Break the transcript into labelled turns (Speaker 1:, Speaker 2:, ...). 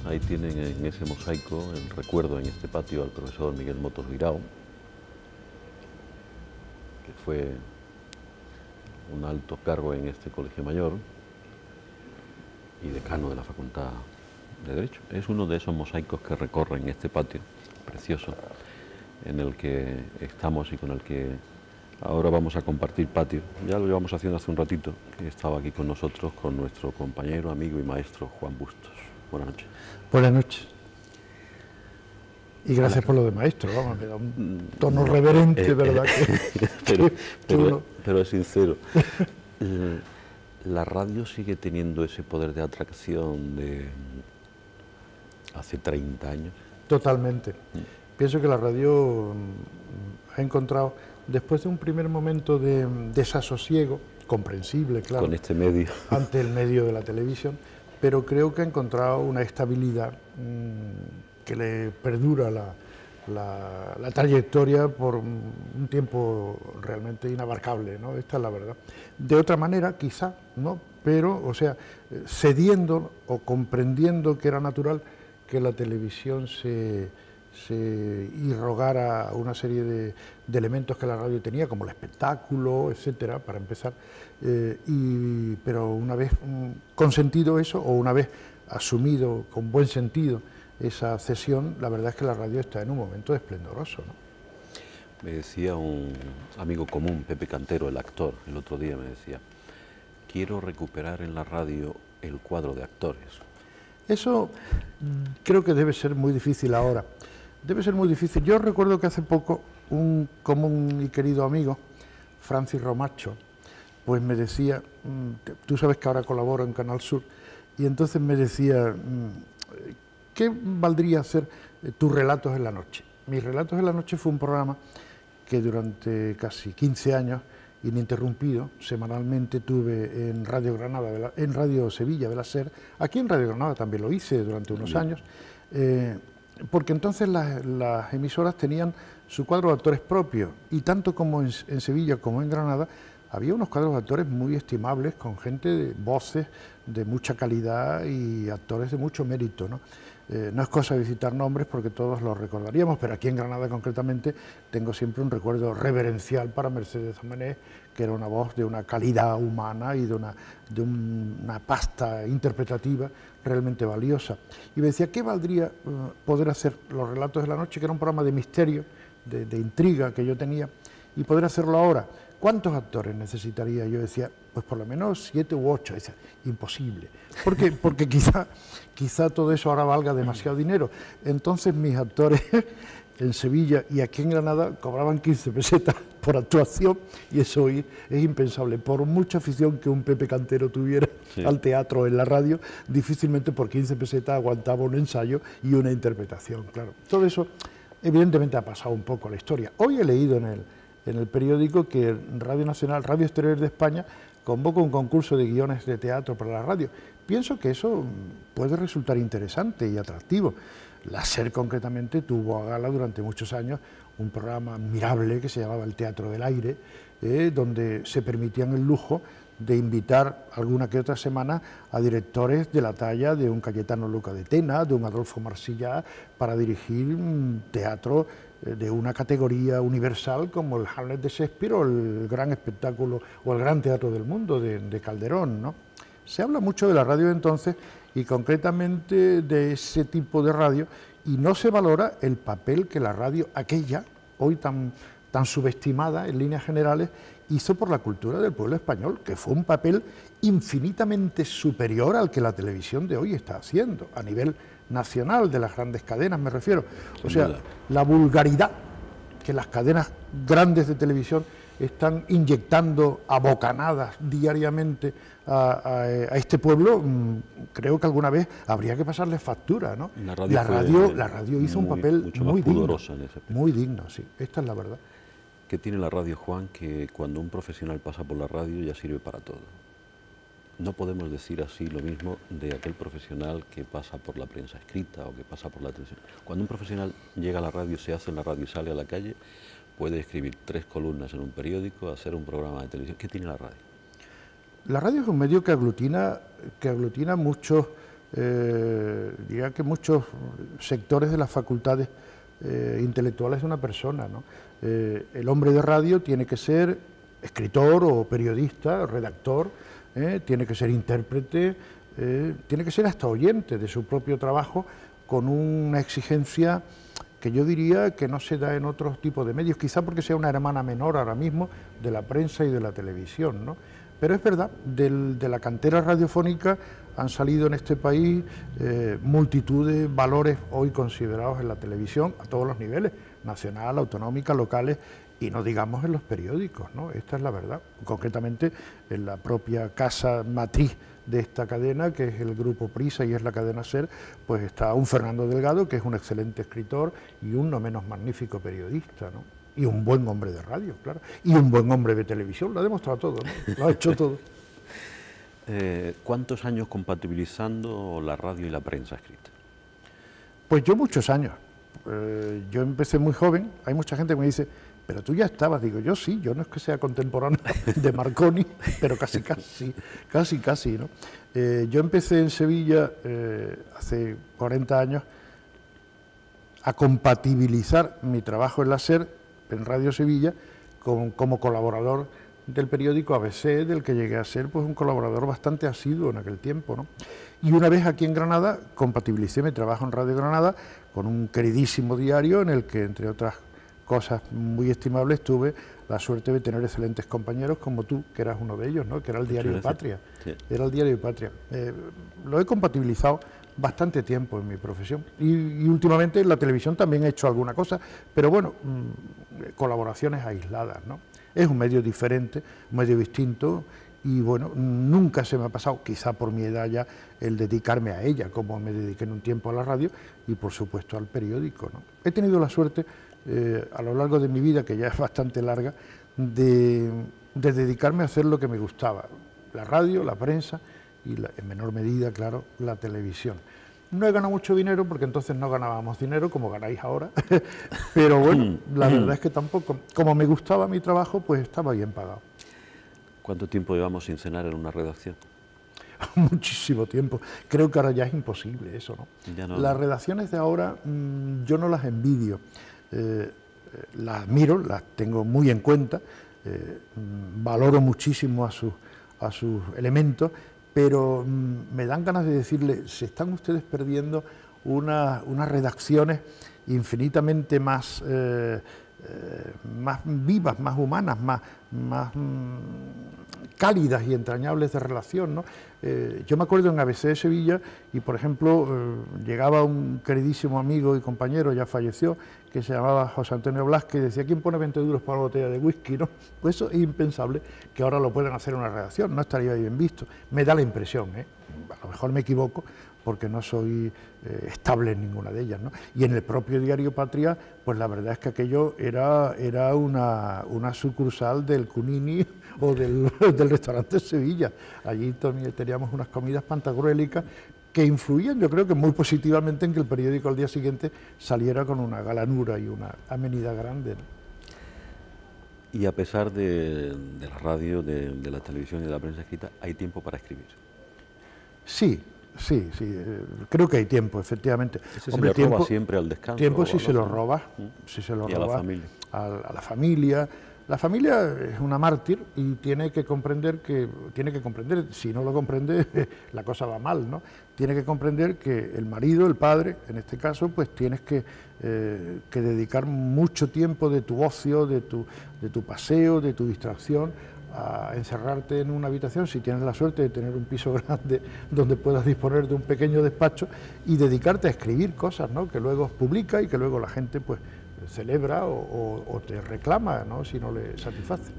Speaker 1: Ahí tienen en ese mosaico el recuerdo en este patio al profesor Miguel Motos Guirao, que fue un alto cargo en este colegio mayor y decano de la Facultad de Derecho. Es uno de esos mosaicos que recorren este patio precioso en el que estamos y con el que ahora vamos a compartir patio. Ya lo llevamos haciendo hace un ratito, que estaba aquí con nosotros, con nuestro compañero, amigo y maestro Juan Bustos. Buenas noches.
Speaker 2: Buenas noches. Y gracias por lo de maestro, vamos, me da un tono reverente, ¿verdad?
Speaker 1: Pero es sincero. La radio sigue teniendo ese poder de atracción de hace 30 años.
Speaker 2: Totalmente. Pienso que la radio ha encontrado, después de un primer momento de desasosiego, comprensible, claro,
Speaker 1: con este medio,
Speaker 2: ante el medio de la televisión, pero creo que ha encontrado una estabilidad que le perdura la trayectoria por un tiempo realmente inabarcable, ¿no? Esta es la verdad. De otra manera, quizá, ¿no? Pero, o sea, cediendo o comprendiendo que era natural que la televisión se irrogara una serie de elementos que la radio tenía, como el espectáculo, etcétera, para empezar, pero una vez consentido eso, o una vez asumido con buen sentido esa cesión, la verdad es que la radio está en un momento esplendoroso, ¿no?
Speaker 1: Me decía un amigo común, Pepe Cantero, el actor, el otro día me decía, quiero recuperar en la radio el cuadro de actores.
Speaker 2: Eso creo que debe ser muy difícil ahora. Debe ser muy difícil. Yo recuerdo que hace poco un común y querido amigo, Francis Romacho, pues me decía, tú sabes que ahora colaboro en Canal Sur, y entonces me decía, ¿qué valdría hacer tus relatos en la noche? Mis relatos en la noche fue un programa que durante casi 15 años, ininterrumpido, semanalmente tuve en Radio Granada, en Radio Sevilla de la SER, aquí en Radio Granada también lo hice durante unos años, porque entonces las emisoras tenían su cuadro de actores propios, y tanto como en Sevilla como en Granada, había unos cuadros de actores muy estimables, con gente de voces de mucha calidad y actores de mucho mérito, ¿no? No es cosa de citar nombres porque todos los recordaríamos, pero aquí en Granada concretamente tengo siempre un recuerdo reverencial para Mercedes Amenés, que era una voz de una calidad humana y de una pasta interpretativa realmente valiosa. Y me decía, ¿qué valdría poder hacer los relatos de la noche, que era un programa de misterio, de intriga que yo tenía, y poder hacerlo ahora? ¿Cuántos actores necesitaría? Yo decía, pues por lo menos 7 u 8. Decía, imposible. ¿Por qué? Porque quizá todo eso ahora valga demasiado dinero. Entonces mis actores en Sevilla y aquí en Granada cobraban 15 pesetas por actuación, y eso hoy es impensable. Por mucha afición que un Pepe Cantero tuviera al teatro en la radio, difícilmente por 15 pesetas aguantaba un ensayo y una interpretación, claro. Todo eso evidentemente ha pasado un poco a la historia. Hoy he leído en el periódico que Radio Nacional, Radio Exterior de España, convoca un concurso de guiones de teatro para la radio. Pienso que eso puede resultar interesante y atractivo. La SER concretamente tuvo a gala durante muchos años un programa admirable que se llamaba El Teatro del Aire, donde se permitían el lujo de invitar alguna que otra semana a directores de la talla de un Cayetano Luca de Tena, de un Adolfo Marsillá, para dirigir un teatro de una categoría universal como el Hamlet de Shakespeare o el gran espectáculo o el gran teatro del mundo de Calderón, ¿no? Se habla mucho de la radio de entonces y concretamente de ese tipo de radio, y no se valora el papel que la radio aquella, hoy tan subestimada en líneas generales, hizo por la cultura del pueblo español, que fue un papel infinitamente superior al que la televisión de hoy está haciendo, a nivel nacional, de las grandes cadenas me refiero. O sea, la vulgaridad que las cadenas grandes de televisión están inyectando a bocanadas diariamente a este pueblo, creo que alguna vez habría que pasarle factura, ¿no? La radio hizo un papel muy digno, muy digno, sí, esta es la verdad.
Speaker 1: ¿Qué tiene la radio, Juan, que cuando un profesional pasa por la radio ya sirve para todo? No podemos decir así lo mismo de aquel profesional que pasa por la prensa escrita o que pasa por la televisión. Cuando un profesional llega a la radio, se hace en la radio y sale a la calle, puede escribir 3 columnas en un periódico, hacer un programa de televisión. ¿Qué tiene la radio?
Speaker 2: La radio es un medio que aglutina muchos diría que muchos sectores de las facultades intelectuales de una persona, ¿no? El hombre de radio tiene que ser escritor o periodista, redactor, tiene que ser intérprete, tiene que ser hasta oyente de su propio trabajo, con una exigencia que yo diría que no se da en otros tipos de medios, quizá porque sea una hermana menor ahora mismo de la prensa y de la televisión, ¿no? Pero es verdad, de la cantera radiofónica han salido en este país multitud de valores hoy considerados en la televisión a todos los niveles, nacional, autonómica, locales, y no digamos en los periódicos, ¿no? Esta es la verdad. Concretamente en la propia casa matriz de esta cadena, que es el Grupo Prisa y es la cadena SER, pues está un Fernando Delgado, que es un excelente escritor y un no menos magnífico periodista, ¿no? Y un buen hombre de radio, claro, y un buen hombre de televisión, lo ha demostrado todo, ¿no? Lo ha hecho todo.
Speaker 1: ¿Cuántos años compatibilizando la radio y la prensa escrita?
Speaker 2: Pues yo muchos años. Yo empecé muy joven, hay mucha gente que me dice, pero tú ya estabas, digo, yo sí, yo no es que sea contemporáneo de Marconi, pero casi, ¿no? Yo empecé en Sevilla hace 40 años a compatibilizar mi trabajo en la SER, en Radio Sevilla, como colaborador del periódico ABC, del que llegué a ser pues un colaborador bastante asiduo en aquel tiempo, ¿no? Y una vez aquí en Granada compatibilicé mi trabajo en Radio Granada con un queridísimo diario en el que, entre otras cosas muy estimables, tuve la suerte de tener excelentes compañeros como tú, que eras uno de ellos, ¿no? Que era el Diario de Patria. Sí. Era el Diario de Patria. Lo he compatibilizado bastante tiempo en mi profesión y últimamente en la televisión también he hecho alguna cosa, pero bueno, colaboraciones aisladas, ¿no? Es un medio diferente, un medio distinto y bueno, nunca se me ha pasado, quizá por mi edad ya, el dedicarme a ella, como me dediqué en un tiempo a la radio y por supuesto al periódico, ¿no? He tenido la suerte a lo largo de mi vida, que ya es bastante larga, de dedicarme a hacer lo que me gustaba, la radio, la prensa y en menor medida, claro, la televisión. No he ganado mucho dinero porque entonces no ganábamos dinero como ganáis ahora, pero bueno, la verdad es que tampoco, como me gustaba mi trabajo, pues estaba bien pagado.
Speaker 1: ¿Cuánto tiempo llevamos sin cenar en una redacción?
Speaker 2: Muchísimo tiempo. Creo que ahora ya es imposible eso, ¿no?
Speaker 1: Ya no. Las
Speaker 2: redacciones de ahora yo no las envidio, las admiro, las tengo muy en cuenta, valoro muchísimo a sus elementos, pero me dan ganas de decirle, se están ustedes perdiendo unas redacciones infinitamente más vivas, más humanas, más cálidas y entrañables de relación, ¿no? Yo me acuerdo en ABC de Sevilla y, por ejemplo, llegaba un queridísimo amigo y compañero, ya falleció, que se llamaba José Antonio Blasque, y decía, ¿quién pone 20 duros para una botella de whisky?, ¿no? Pues eso es impensable que ahora lo puedan hacer en una redacción, no estaría bien visto. Me da la impresión, a lo mejor me equivoco, porque no soy estable en ninguna de ellas, ¿no? Y en el propio Diario Patria, pues la verdad es que aquello era una sucursal del Cunini o del restaurante Sevilla. Allí también teníamos unas comidas pantagruélicas que influían, yo creo que muy positivamente en que el periódico al día siguiente saliera con una galanura y una amenidad grande, ¿no?
Speaker 1: Y a pesar de la radio, de la televisión y de la prensa escrita, ¿hay tiempo para escribir?
Speaker 2: Sí, creo que hay tiempo, efectivamente.
Speaker 1: Hombre, se le roba siempre al descanso.
Speaker 2: Tiempo si se lo robas,
Speaker 1: y a la familia.
Speaker 2: A la familia. La familia es una mártir y tiene que comprender, si no lo comprende, la cosa va mal, ¿no? Tiene que comprender que el marido, el padre, en este caso, pues tienes que dedicar mucho tiempo de tu ocio, de tu paseo, de tu distracción, a encerrarte en una habitación, si tienes la suerte de tener un piso grande donde puedas disponer de un pequeño despacho y dedicarte a escribir cosas, ¿no? Que luego publica y que luego la gente pues celebra o te reclama, ¿no? Si no le satisface.